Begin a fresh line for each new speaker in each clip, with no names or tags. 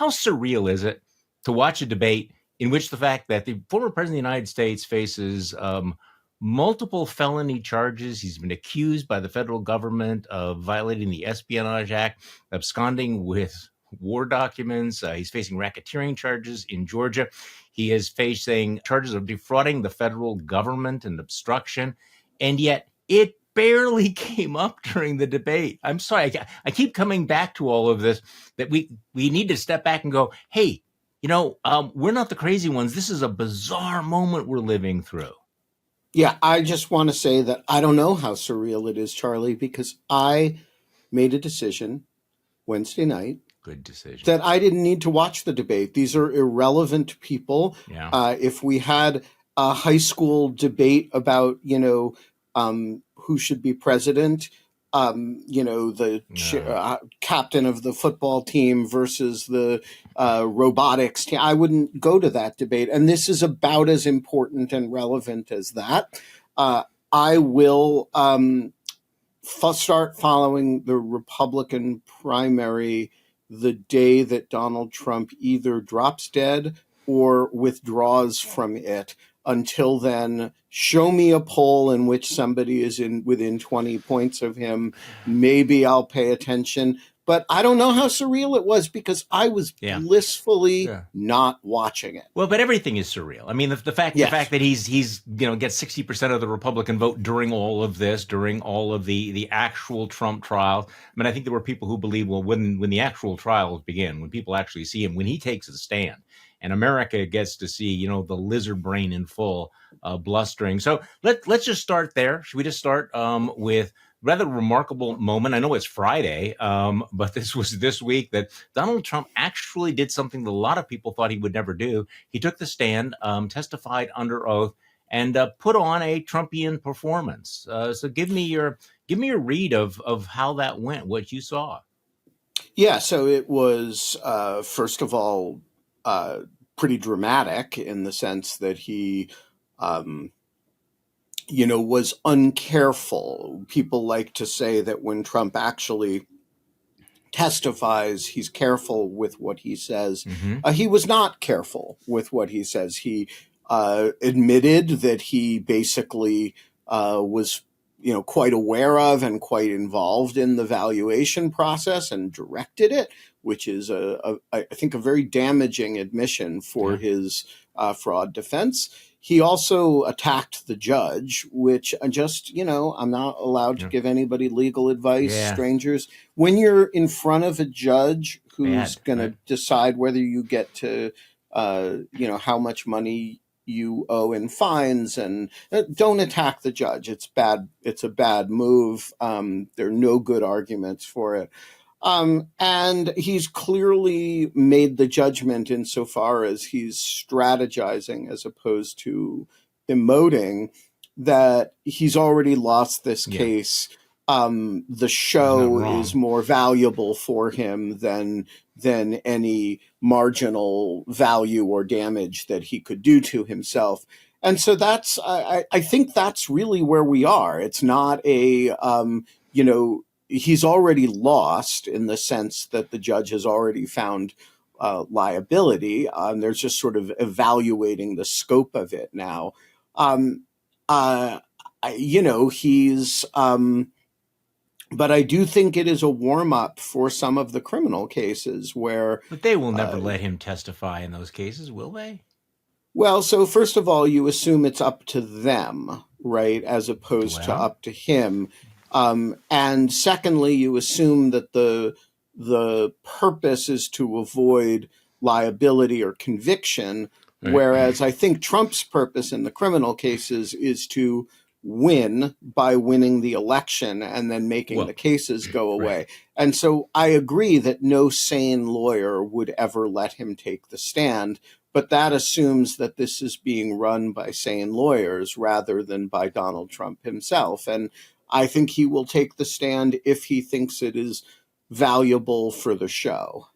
how surreal is it to watch a debate in which the fact that the former president of the United States faces multiple felony charges. He's been accused by the federal government of violating the Espionage Act, absconding with war documents. He's facing racketeering charges in Georgia. He is facing charges of defrauding the federal government and obstruction. And yet it barely came up during the debate. I'm sorry. I keep coming back to all of this, that we need to step back and go, hey, we're not the crazy ones. This is a bizarre moment we're living through.
Yeah, I just want to say that I don't know how surreal it is, Charlie, because I made a decision Wednesday night.
Good decision.
That I didn't need to watch the debate. These are irrelevant people.
Yeah.
If we had a high school debate about, who should be president, the captain of the football team versus the robotics team, I wouldn't go to that debate. And this is about as important and relevant as that. I will start following the Republican primary the day that Donald Trump either drops dead or withdraws from it. Until then, show me a poll in which somebody is within 20 points of him. Maybe I'll pay attention. But I don't know how surreal it was because I was blissfully not watching it.
Well, but everything is surreal. I mean, the fact that he's gets 60% of the Republican vote during all of this, during all of the actual Trump trial. I mean, I think there were people who believe, well, when the actual trials begin, when people actually see him, when he takes a stand, and America gets to see, the lizard brain in full blustering. So let's just start there. Should we just start with rather remarkable moment? I know it's Friday, but this was this week that Donald Trump actually did something that a lot of people thought he would never do. He took the stand, testified under oath, and put on a Trumpian performance. So give me your read of how that went, what you saw.
Yeah, so it was, first of all, pretty dramatic in the sense that he, was uncareful. People like to say that when Trump actually testifies, he's careful with what he says.
Mm-hmm.
He was not careful with what he says. He admitted that he basically was quite aware of and quite involved in the valuation process and directed it, which is I think a very damaging admission for his fraud defense. He also attacked the judge, which I'm not allowed to give anybody legal advice, strangers. When you're in front of a judge who's going to decide whether you get to, how much money you owe in fines, and don't attack the judge. It's bad. It's a bad move. There are no good arguments for it. And he's clearly made the judgment insofar as he's strategizing as opposed to emoting that he's already lost this case. The show is more valuable for him than any marginal value or damage that he could do to himself. And so I think that's really where we are. It's not he's already lost in the sense that the judge has already found liability. There's just sort of evaluating the scope of it now. He's... But I do think it is a warm-up for some of the criminal cases where...
But they will never let him testify in those cases, will they?
Well, so first of all, you assume it's up to them, right, as opposed to up to him. And secondly, you assume that the purpose is to avoid liability or conviction, whereas I think Trump's purpose in the criminal cases is to win by winning the election and then making the cases go away. And so I agree that no sane lawyer would ever let him take the stand, but that assumes that this is being run by sane lawyers rather than by Donald Trump himself. And I think he will take the stand if he thinks it is valuable for the show.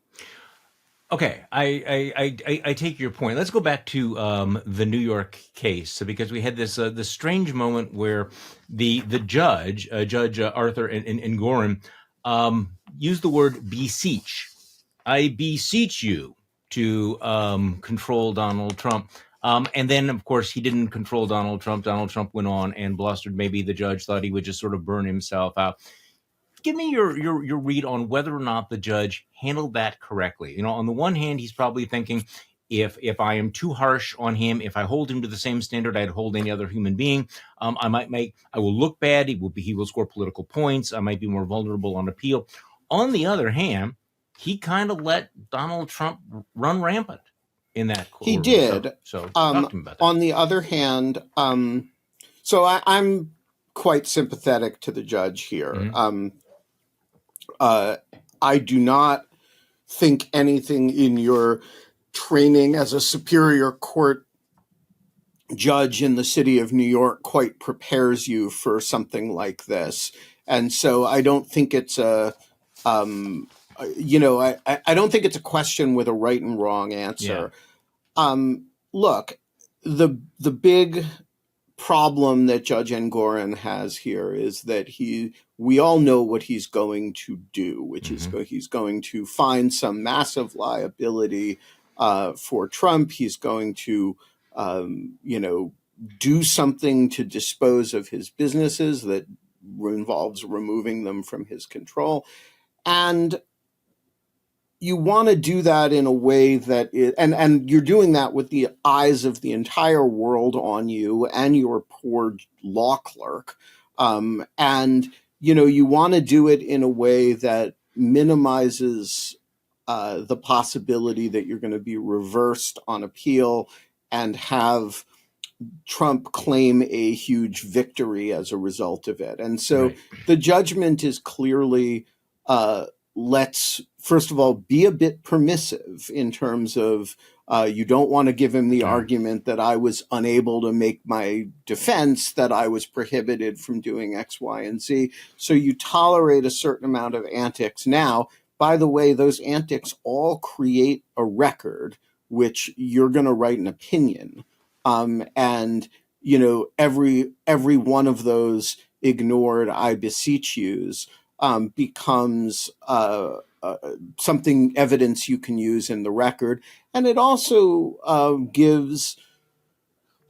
Okay, I take your point. Let's go back to the New York case, because we had this strange moment where the Judge Arthur Engoron, used the word beseech I beseech you to control Donald Trump. And then, of course, he didn't control Donald Trump. Donald Trump went on and blustered. Maybe the judge thought he would just sort of burn himself out. Give me your read on whether or not the judge handled that correctly. On the one hand, he's probably thinking, if I am too harsh on him, if I hold him to the same standard I'd hold any other human being, I will look bad. He will score political points. I might be more vulnerable on appeal. On the other hand, he kind of let Donald Trump run rampant in that court.
He did.
So talk to me about that.
On the other hand, so I'm quite sympathetic to the judge here.
Mm-hmm.
I do not think anything in your training as a superior court judge in the city of New York quite prepares you for something like this. And so I don't think it's I don't think it's a question with a right and wrong answer. Yeah. Look, the big problem that Judge Engoron has here is that we all know what he's going to do, which mm-hmm. is he's going to find some massive liability for Trump. He's going to, do something to dispose of his businesses that involves removing them from his control. And you want to do that in a way that and you're doing that with the eyes of the entire world on you and your poor law clerk. And, you want to do it in a way that minimizes the possibility that you're going to be reversed on appeal and have Trump claim a huge victory as a result of it. And so right. The judgment is clearly let's, first of all, be a bit permissive in terms of you don't want to give him the argument that I was unable to make my defense, that I was prohibited from doing X, Y, and Z. So you tolerate a certain amount of antics. Now, by the way, those antics all create a record, which you're going to write an opinion. And, every one of those ignored I beseech yous becomes something, evidence you can use in the record. And it also gives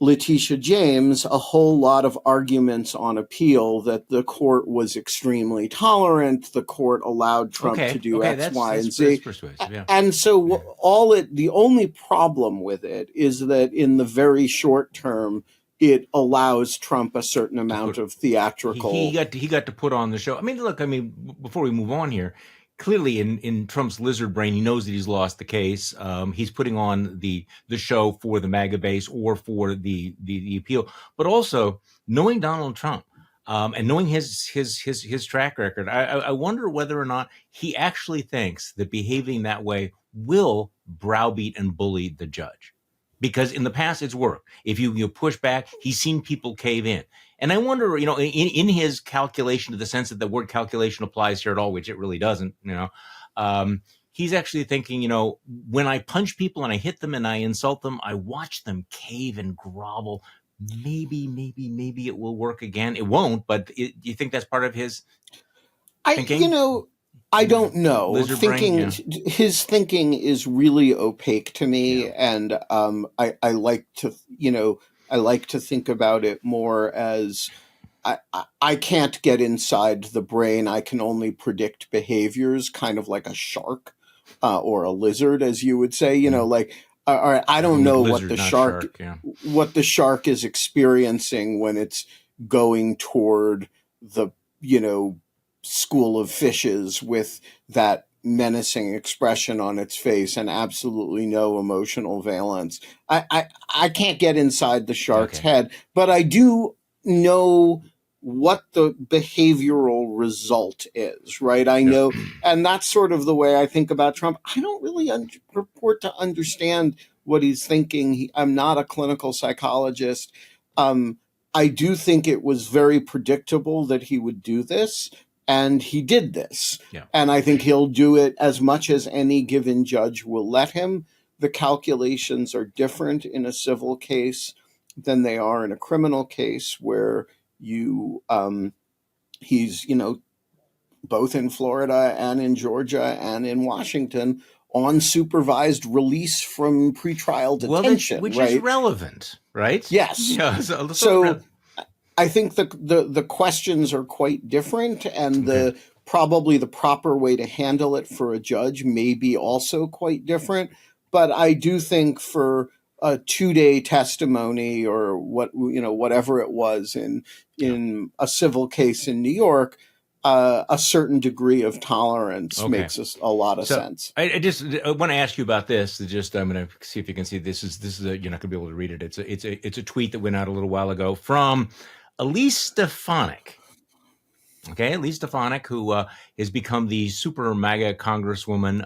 Letitia James a whole lot of arguments on appeal that the court was extremely tolerant. The court allowed Trump to do X, Y, and Z. Persuasive, yeah. And so the only problem with it is that in the very short term, it allows Trump a certain amount of theatrical.
He got to put on the show. Before we move on here, clearly in Trump's lizard brain, he knows that he's lost the case. He's putting on the show for the MAGA base or for the appeal, but also knowing Donald Trump and knowing his track record, I wonder whether or not he actually thinks that behaving that way will browbeat and bully the judge. Because in the past, it's worked. If you push back, he's seen people cave in. And I wonder, in his calculation, to the sense that the word calculation applies here at all, which it really doesn't, he's actually thinking, when I punch people and I hit them and I insult them, I watch them cave and grovel. Maybe it will work again. It won't, but do you think that's part of his thinking?
I don't know. His thinking is really opaque to me, and I like to think about it more as I can't get inside the brain. I can only predict behaviors, kind of like a shark or a lizard, as you would say. All right, I don't know what the shark is experiencing when it's going toward the school of fishes with that menacing expression on its face and absolutely no emotional valence. I can't get inside the shark's head, but I do know what the behavioral result is, right? I know, and that's sort of the way I think about Trump. I don't really purport to understand what he's thinking. I'm not a clinical psychologist. I do think it was very predictable that he would do this. And he did this. Yeah. And I think he'll do it as much as any given judge will let him. The calculations are different in a civil case than they are in a criminal case where he's, both in Florida and in Georgia and in Washington, on supervised release from pretrial detention,
which
right?
is relevant, right?
Yes.
Yeah,
so I think the questions are quite different, and probably the proper way to handle it for a judge may be also quite different. But I do think for a 2-day testimony or whatever it was in a civil case in New York, a certain degree of tolerance makes a lot of sense.
I want to ask you about this. I'm going to see if you can see this. You're not going to be able to read it. It's a tweet that went out a little while ago from Elise Stefanik. Okay, Elise Stefanik, who has become the super MAGA congresswoman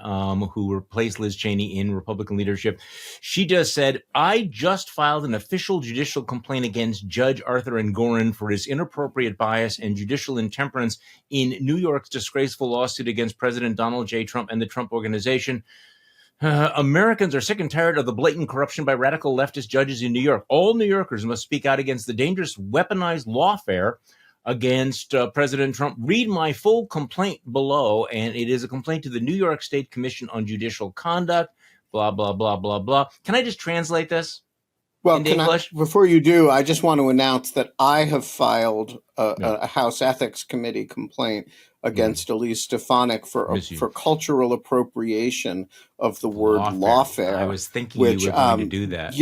who replaced Liz Cheney in Republican leadership. She just said, I just filed an official judicial complaint against Judge Arthur Engoron for his inappropriate bias and judicial intemperance in New York's disgraceful lawsuit against President Donald J. Trump and the Trump Organization. Americans are sick and tired of the blatant corruption by radical leftist judges in New York. All New Yorkers must speak out against the dangerous weaponized lawfare against President Trump. Read my full complaint below, and it is a complaint to the New York State Commission on Judicial Conduct, blah, blah, blah, blah, blah. Can I just translate this into English?
Before you do, I just want to announce that I have filed a House Ethics Committee complaint against Elise Stefanik for cultural appropriation of the word lawfare.
I was thinking you were going to do that.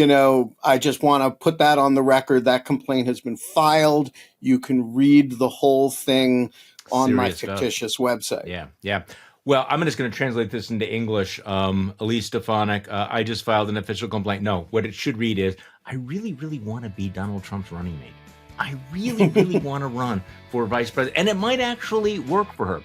I just want to put that on the record. That complaint has been filed. You can read the whole thing on my fictitious website.
Yeah. Well, I'm just going to translate this into English. Elise Stefanik, I just filed an official complaint. No, what it should read is, I really, really want to be Donald Trump's running mate. I really, really want to run for vice president. And it might actually work for her.